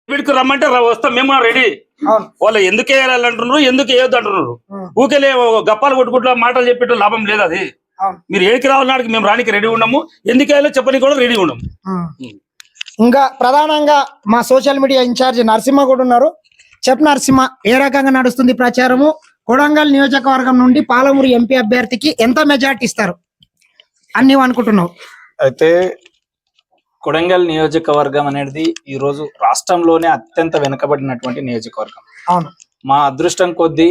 వీడికి రమ్మంటే వస్తాం మేము రెడీ. వాళ్ళు ఎందుకు వేయాలంటున్నారు, ఎందుకు వేయొద్దు అంటున్నారు. ఊకెళ్ళి గప్పాలు కొట్టుకుంటా మాటలు చెప్పేట లాభం లేదు. అది మీరు ఏడికి రావాలన్నాడికి మేము రానికి రెడీ ఉన్నాము, ఎందుకు వేయాలో చెప్పని కూడా రెడీ ఉన్నాము. ఇంకా ప్రధానంగా మా సోషల్ మీడియా ఇన్ఛార్జ్ నరసింహ కూడా ఉన్నారు. చెప్పు నరసింహ, ఏ రకంగా నడుస్తుంది ప్రచారము? కొడంగల్ నియోజకవర్గం నుండి పాలమూరు ఎంపీ అభ్యర్థికి ఎంత మెజార్టీ ఇస్తారు అని నువ్వు అనుకుంటున్నావు? అయితే కొడంగల్ నియోజకవర్గం అనేది ఈ రోజు రాష్ట్రంలోనే అత్యంత వెనుకబడినటువంటి నియోజకవర్గం. అవును. మా అదృష్టం కొద్దీ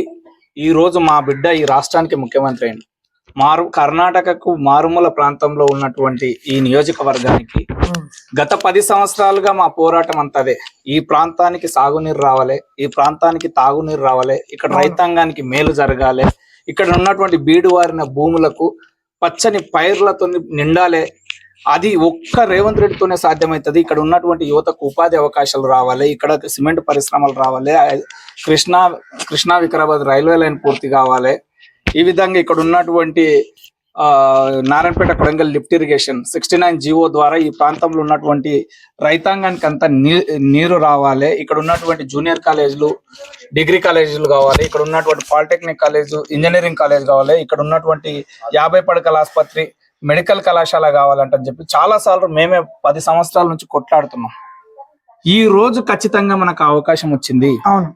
ఈ రోజు మా బిడ్డ ఈ రాష్ట్రానికి ముఖ్యమంత్రి అయింది. కర్ణాటకకు మారుమూల ప్రాంతంలో ఉన్నటువంటి ఈ నియోజకవర్గానికి గత 10 సంవత్సరాలుగా మా పోరాటం అంతదే. ఈ ప్రాంతానికి సాగునీరు రావాలి, ఈ ప్రాంతానికి తాగునీరు రావాలి, ఇక్కడ రైతాంగానికి మేలు జరగాలి, ఇక్కడ ఉన్నటువంటి బీడు వారిన భూములకు పచ్చని పైర్లతో నిండాలి. అది ఒక్క రేవంత్ రెడ్డితోనే సాధ్యమవుతుంది. ఇక్కడ ఉన్నటువంటి యువతకు ఉపాధి అవకాశాలు రావాలి, ఇక్కడ సిమెంట్ పరిశ్రమలు రావాలి, కృష్ణా వికారాబాద్ రైల్వే లైన్ పూర్తి కావాలి. ఈ విధంగా ఇక్కడ ఉన్నటువంటి Narayanpet Kodangal lift irrigation 69 GO ద్వారా ఈ ప్రాంతంలో ఉన్నటువంటి రైతాంగానికి అంతా నీరు రావాలి. ఇక్కడ ఉన్నటువంటి జూనియర్ కాలేజీలు, డిగ్రీ కాలేజీలు కావాలి, ఇక్కడ ఉన్నటువంటి పాలిటెక్నిక్ కాలేజు, ఇంజనీరింగ్ కాలేజ్ కావాలి, ఇక్కడ ఉన్నటువంటి 50 పడకల ఆసుపత్రి, మెడికల్ కళాశాల కావాలంటని చెప్పి చాలా సార్లు మేమే 10 సంవత్సరాల నుంచి కొట్లాడుతున్నాం. ఈ రోజు ఖచ్చితంగా మనకు అవకాశం వచ్చింది. అవును.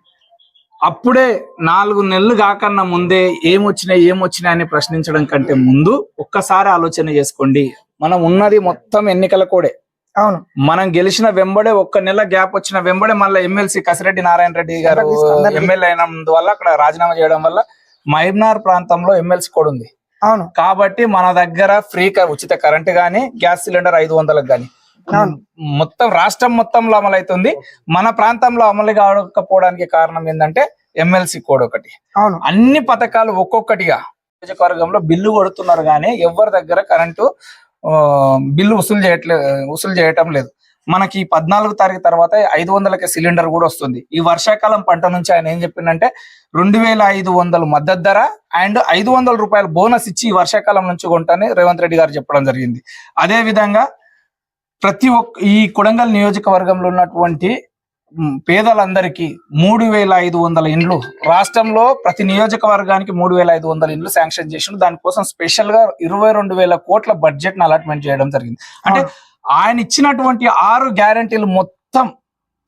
అప్పుడే 4 నెలలు కాకన్నా ముందే ఏమొచ్చినాయి అని ప్రశ్నించడం కంటే ముందు ఒక్కసారి ఆలోచన చేసుకోండి. మనం ఉన్నది మొత్తం ఎన్నికల కోడే. అవును. మనం గెలిచిన వెంబడే 1 నెల గ్యాప్ వచ్చిన వెంబడే మళ్ళీ ఎమ్మెల్సీ కసిరెడ్డి నారాయణ రెడ్డి గారు ఎమ్మెల్యే అయినందువల్ల అక్కడ రాజీనామా చేయడం వల్ల మహబూబ్నగర్ ప్రాంతంలో ఎమ్మెల్సీ కూడా ఉంది. అవును. కాబట్టి మన దగ్గర ఫ్రీ ఉచిత కరెంట్ గానీ, గ్యాస్ సిలిండర్ 500లకు గానీ మొత్తం రాష్ట్రం మొత్తంలో అమలవుతుంది. మన ప్రాంతంలో అమలు కావకపోవడానికి కారణం ఏంటంటే ఎమ్మెల్సీ కోడ్ ఒకటి. అవును. అన్ని పథకాలు ఒక్కొక్కటిగా నియోజకవర్గంలో బిల్లు కొడుతున్నారు కానీ ఎవరి దగ్గర కరెంటు బిల్లు వసూలు చేయటం లేదు. మనకి 14వ తారీఖు తర్వాత 500కి సిలిండర్ కూడా వస్తుంది. ఈ వర్షాకాలం పంట నుంచి ఆయన ఏం చెప్పిందంటే 2500 మద్దతు ధర అండ్ 500 రూపాయలు బోనస్ ఇచ్చి ఈ వర్షాకాలం నుంచి కొంటని రేవంత్ రెడ్డి గారు చెప్పడం జరిగింది. అదే విధంగా ఈ కొడంగల్ నియోజకవర్గంలో ఉన్నటువంటి పేదలందరికీ 3500 ఇండ్లు, రాష్ట్రంలో ప్రతి నియోజకవర్గానికి 3500 ఇండ్లు శాంక్షన్ చేసిండు. దానికోసం స్పెషల్ గా 22,000 కోట్ల బడ్జెట్ ను అలాట్మెంట్ చేయడం జరిగింది. అంటే ఆయన ఇచ్చినటువంటి 6 గ్యారంటీలు మొత్తం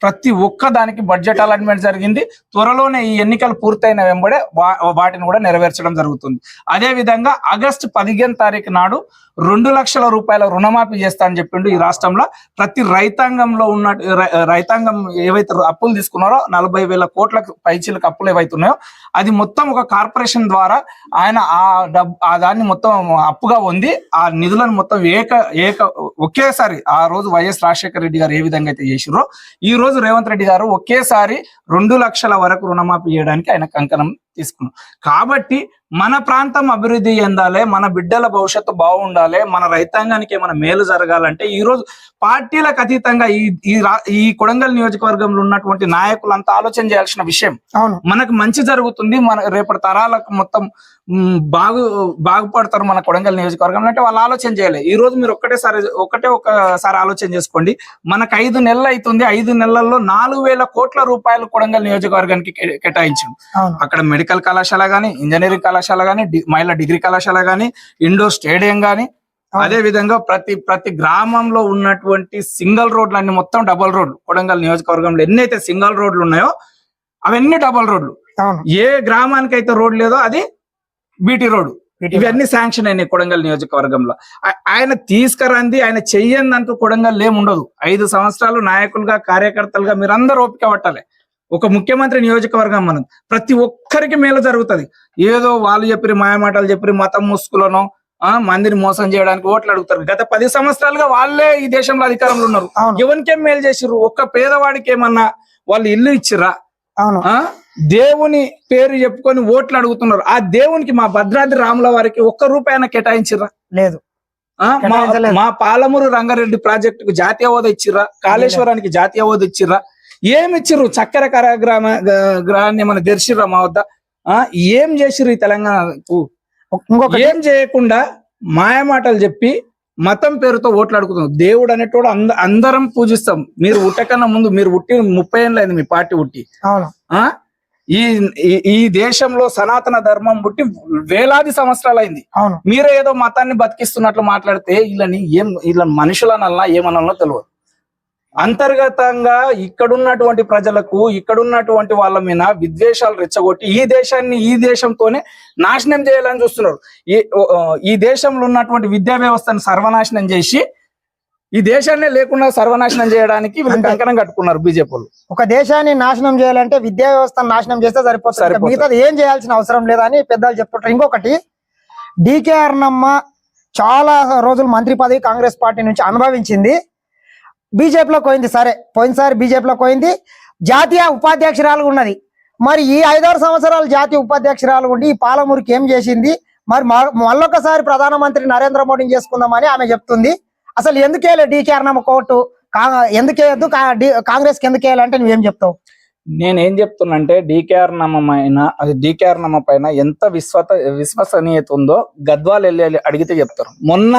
ప్రతి ఒక్క దానికి బడ్జెట్ అలాట్మెంట్ జరిగింది. త్వరలోనే ఈ ఎన్నికలు పూర్తయిన వెంబడే వాటిని కూడా నెరవేర్చడం జరుగుతుంది. అదే విధంగా ఆగస్టు 15వ తారీఖు నాడు 2 లక్షల రూపాయల రుణమాఫీ చేస్తా అని చెప్పిండు. ఈ రాష్ట్రంలో ప్రతి రైతాంగంలో ఉన్న రైతాంగం ఏవైతే అప్పులు తీసుకున్నారో 40,000 కోట్ల పైచీలకు అప్పులు ఏవైతున్నాయో అది మొత్తం ఒక కార్పొరేషన్ ద్వారా ఆయన ఆ దాన్ని మొత్తం అప్పుగా ఉంది. ఆ నిధులను మొత్తం ఒకేసారి ఆ రోజు వైఎస్ రాజశేఖర రెడ్డి గారు ఏ విధంగా అయితే చేసిరో ఈ రోజు రేవంత్ రెడ్డి గారు ఒకేసారి 2 లక్షల వరకు రుణమాఫీ చేయడానికి ఆయన కంకణం తీసుకున్నాం. కాబట్టి మన ప్రాంతం అభివృద్ధి చెందాలి, మన బిడ్డల భవిష్యత్తు బాగుండాలి, మన రైతాంగానికి ఏమైనా మేలు జరగాలంటే ఈ రోజు పార్టీలకు అతీతంగా ఈ కొడంగల్ నియోజకవర్గంలో ఉన్నటువంటి నాయకులంతా ఆలోచన చేయాల్సిన విషయం. మనకు మంచి జరుగుతుంది, మన రేపటి తరాలకు మొత్తం బాగుపడతారు మన కొడంగల్ నియోజకవర్గంలో అంటే వాళ్ళు ఆలోచన చేయాలి. ఈ రోజు మీరు ఒకసారి ఆలోచన చేసుకోండి. మనకు 5 నెలలు అవుతుంది. 5 నెలల్లో 4,000 కోట్ల రూపాయలు కొడంగల్ నియోజకవర్గానికి కేటాయించాడు. అక్కడ మెడికల్ కళాశాల గానీ, ఇంజనీరింగ్ కళాశాల గానీ, మహిళా డిగ్రీ కళాశాల గానీ, ఇండోర్ స్టేడియం గానీ, అదే విధంగా ప్రతి గ్రామంలో ఉన్నటువంటి సింగిల్ రోడ్లు అన్ని మొత్తం డబుల్ రోడ్లు. కొడంగల్ నియోజకవర్గంలో ఎన్నైతే సింగిల్ రోడ్లు ఉన్నాయో అవన్నీ డబుల్ రోడ్లు. ఏ గ్రామానికి అయితే రోడ్ లేదో అది బీటీ రోడ్డు. ఇవన్నీ శాంక్షన్ అయినాయి కొడంగల్ నియోజకవర్గంలో. ఆయన తీసుకురంది, ఆయన చెయ్యందంటూ కొడంగల్ ఏముండదు. 5 సంవత్సరాలు నాయకులుగా, కార్యకర్తలుగా మీరందరూ ఓపిక పట్టాలి. ఒక ముఖ్యమంత్రి నియోజకవర్గం మనం ప్రతి ఒక్కరికి మేలు జరుగుతుంది. ఏదో వాళ్ళు చెప్పి మాయమాటలు చెప్పి మతం ముసుగులను మందిని మోసం చేయడానికి ఓట్లు అడుగుతారు. గత 10 సంవత్సరాలుగా వాళ్ళే ఈ దేశంలో అధికారంలో ఉన్నారు. ఎవరికేం మేలు చేసిర్రు? ఒక్క పేదవాడికి ఏమన్నా వాళ్ళు ఇల్లు ఇచ్చిర్రా? దేవుని పేరు చెప్పుకొని ఓట్లు అడుగుతున్నారు. ఆ దేవునికి మా భద్రాద్రి రాముల వారికి 1 రూపాయన కేటాయించిర్రా? లేదు. మా పాలమూరు రంగారెడ్డి ప్రాజెక్టుకు జాతీయ హోదా ఇచ్చిర్రా? కాళేశ్వరానికి జాతీయ హోదా ఇచ్చిర్రా? ఏమి ఇచ్చిర్రు? చక్కెర గ్రాన్ని మన తెరిచిర్రా మా వద్ద? ఏం చేసిర్రు ఈ తెలంగాణకు? ఏం చేయకుండా మాయమాటలు చెప్పి మతం పేరుతో ఓట్లు అడుగుతున్నాం. దేవుడు అనేటోడు అందరం పూజిస్తాం. మీరు ఉట్టకన్నా ముందు, మీరు ఉట్టి 30 ఏళ్ళు అయింది మీ పార్టీ ఉట్టి. అవును. ఈ దేశంలో సనాతన ధర్మం పుట్టి వేలాది సంవత్సరాలు అయింది. అవును. మీరే ఏదో మతాన్ని బతికిస్తున్నట్లు మాట్లాడితే వీళ్ళని మనుషులనల్లా ఏమనల్లా తెలియదు. అంతర్గతంగా ఇక్కడున్నటువంటి ప్రజలకు, ఇక్కడున్నటువంటి వాళ్ళ మీద విద్వేషాలు రెచ్చగొట్టి ఈ దేశంతోనే నాశనం చేయాలని చూస్తున్నారు. ఈ దేశంలో ఉన్నటువంటి విద్యా వ్యవస్థను సర్వనాశనం చేసి ఈ దేశాన్ని లేకుండా సర్వనాశనం చేయడానికి వీళ్ళు కంకణం కట్టుకున్నారు బీజేపీ వాళ్ళు. ఒక దేశాన్ని నాశనం చేయాలంటే విద్యా వ్యవస్థను నాశనం చేస్తే సరిపోతుంది, మిగతాది ఏం చేయాల్సిన అవసరం లేదని పెద్దలు చెప్తుంటారు. ఇంకొకటి, డికే అరుణమ్మ చాలా రోజులు మంత్రి పదవి కాంగ్రెస్ పార్టీ నుంచి అనుభవించింది, బీజేపీలోకి పోయింది. సరే, పోయినసారి బీజేపీలోకి పోయింది, జాతీయ ఉపాధ్యక్షురాలు ఉన్నది. మరి ఈ 5-6 సంవత్సరాలు జాతీయ ఉపాధ్యక్షురాలు ఉండి ఈ పాలమూరుకి ఏం చేసింది? మరి మళ్ళొకసారి ప్రధానమంత్రి నరేంద్ర మోడీని చేసుకుందామని ఆమె చెప్తుంది. అసలు ఎందుకేయాలి డికే అరుణమ్మ కోర్టు? ఎందుకేయద్దు కాంగ్రెస్ కి ఎందుకేయాలంటే నువ్వేం చెప్తావు? నేనేం చెప్తున్నంటే డికే అరుణమ్మ పైన ఎంత విశ్వసనీయత ఉందో గద్వాల్ వెళ్ళి అడిగితే చెప్తారు. మొన్న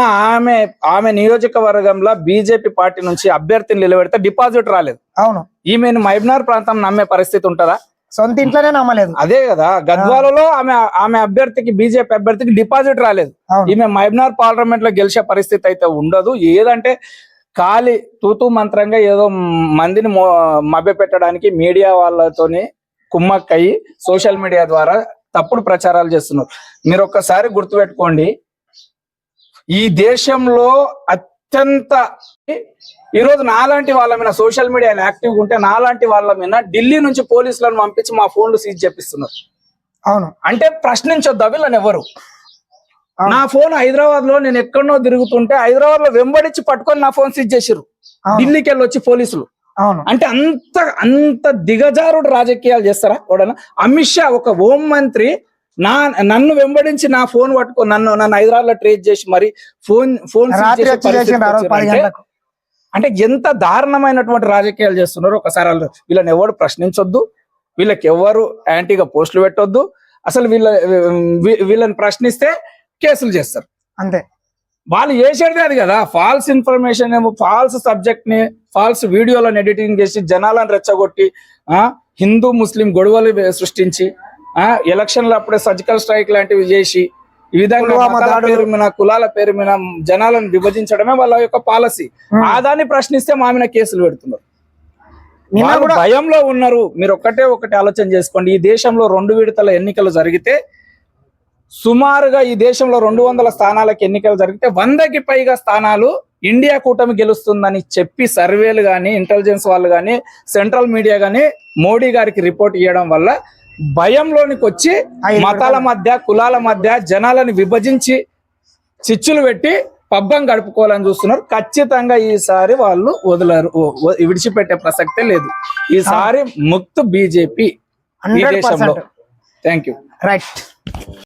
ఆమె నియోజకవర్గంలో బీజేపీ పార్టీ నుంచి అభ్యర్థిని నిలబెడితే డిపాజిట్ రాలేదు. అవును. ఈమెను మహబూబ్నగర్ ప్రాంతం నమ్మే పరిస్థితి ఉంటుందా? సొంత ఇంట్లోనే నమ్మలేదు. అదే కదా, గద్వాలలో ఆమె బీజేపీ అభ్యర్థికి డిపాజిట్ రాలేదు. ఈమె మహబూబ్నగర్ పార్లమెంట్ లో గెలిచే పరిస్థితి అయితే ఉండదు. ఏదంటే ఖాళీ తూతూ మంత్రంగా ఏదో మందిని మభ్య పెట్టడానికి మీడియా వాళ్ళతోని కుమ్మక్కయి సోషల్ మీడియా ద్వారా తప్పుడు ప్రచారాలు చేస్తున్నారు. మీరు ఒక్కసారి గుర్తుపెట్టుకోండి, ఈ దేశంలో అత్యంత ఈరోజు నాలాంటి వాళ్ళ మీద సోషల్ మీడియాలో యాక్టివ్గా ఉంటే నాలాంటి వాళ్ళ మీద ఢిల్లీ నుంచి పోలీసులను పంపించి మా ఫోన్లు సీజ్ చేపిస్తున్నారు. అవును. అంటే ప్రశ్నించొద్దు వీళ్ళని ఎవరు. నా ఫోన్ హైదరాబాద్ లో నేను ఎక్కడనో తిరుగుతుంటే హైదరాబాద్ లో వెంబడించి పట్టుకొని నా ఫోన్ సీజ్ చేసిర్రు ఢిల్లీకి వెళ్ళి వచ్చి పోలీసులు. అంటే అంత దిగజారుడు రాజకీయాలు చేస్తారా ఎవడన్నా? అమిత్ షా ఒక హోం మంత్రి నన్ను వెంబడించి నా ఫోన్ పట్టుకో నన్ను హైదరాబాద్ లో ట్రేస్ చేసి మరి ఫోన్ అంటే ఎంత దారుణమైనటువంటి రాజకీయాలు చేస్తున్నారు. ఒకసారి వీళ్ళని ఎవరు ప్రశ్నించొద్దు, వీళ్ళకి ఎవరు యాంటీగా పోస్టులు పెట్టొద్దు. అసలు వీళ్ళని ప్రశ్నిస్తే కేసులు చేస్తారు. అంతే. వాళ్ళు చేసేది అది కదా, ఫాల్స్ ఇన్ఫర్మేషన్, ఫాల్స్ సబ్జెక్ట్ ని ఫాల్స్ వీడియోలను ఎడిటింగ్ చేసి జనాలను రెచ్చగొట్టి హిందూ ముస్లిం గొడవలు సృష్టించి ఎలక్షన్లు అప్పుడే సర్జికల్ స్ట్రైక్ లాంటివి చేసి ఈ విధంగా పేరు మీద కులాల పేరు మీద జనాలను విభజించడమే వాళ్ళ యొక్క పాలసీ. దాన్ని ప్రశ్నిస్తే మా మీద కేసులు పెడుతున్నారు. భయంలో ఉన్నారు. మీరు ఒకటి ఆలోచన చేసుకోండి. ఈ దేశంలో 2 విడతల ఎన్నికలు జరిగితే సుమారుగా ఈ దేశంలో 200 స్థానాలకు ఎన్నికలు జరిగితే 100కి పైగా స్థానాలు ఇండియా కూటమి గెలుస్తుందని చెప్పి సర్వేలు గాని, ఇంటెలిజెన్స్ వాళ్ళు గాని, సెంట్రల్ మీడియా గాని మోడీ గారికి రిపోర్ట్ ఇవ్వడం వల్ల భయంలోనికి వచ్చి మతాల మధ్య, కులాల మధ్య జనాలను విభజించి చిచ్చులు పెట్టి పబ్బం గడుపుకోవాలని చూస్తున్నారు. ఖచ్చితంగా ఈసారి వాళ్ళు విడిచిపెట్టే ప్రసక్తే లేదు. ఈసారి ముక్త్ బీజేపీ ఈ దేశంలో. Thank you. రైట్.